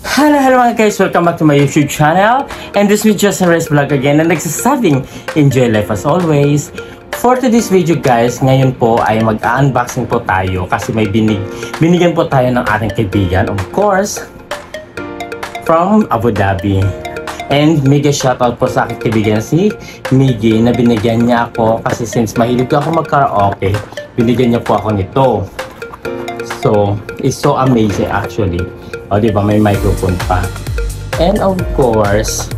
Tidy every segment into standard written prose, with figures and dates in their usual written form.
Hello mga guys! Welcome back to my YouTube channel. And this is Justin Reyes Vlog again. And nagsasabing, enjoy life as always. For today's video guys, ngayon po ay mag-unboxing po tayo kasi may binigyan po tayo ng ating kaibigan. Of course, from Abu Dhabi. And mega shoutout po sa aking kaibigan si Miggy na binigyan niya ako kasi since mahilig ako mag-karaoke, binigyan niya po ako nito. So, it's so amazing actually. O, diba? May microphone pa. And of course,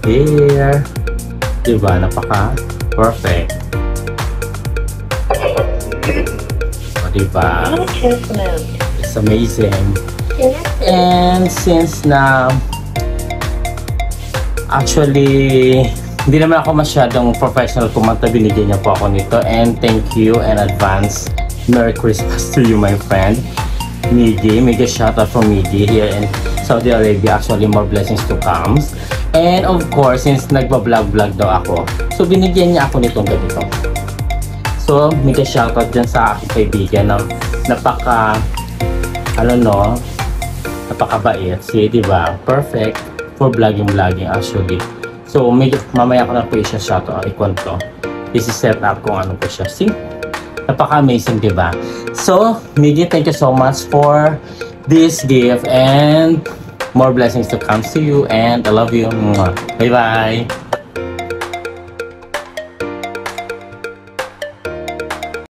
here. Diba? Napaka-perfect. O, diba? It's amazing. And since na actually, hindi naman ako masyadong professional kumanta, binigyan niya po ako nito. And thank you in advance. Merry Christmas to you, my friend. Miggy, mega shoutout from Miggy here in Saudi Arabia. Actually, more blessings to come. And of course, since nagba-vlog daw ako, so binigyan niya ako nitong ganito. So, mega shoutout dyan sa aking kaibigan na napakabait. See, diba? Perfect for vlogging actually. So, mamaya ko na po siya shoutout. Ikon to. This is set up kung ano po siya. See? Napaka-amazing, diba? So, Miggy, thank you so much for this gift and more blessings to come to you and I love you. Bye-bye!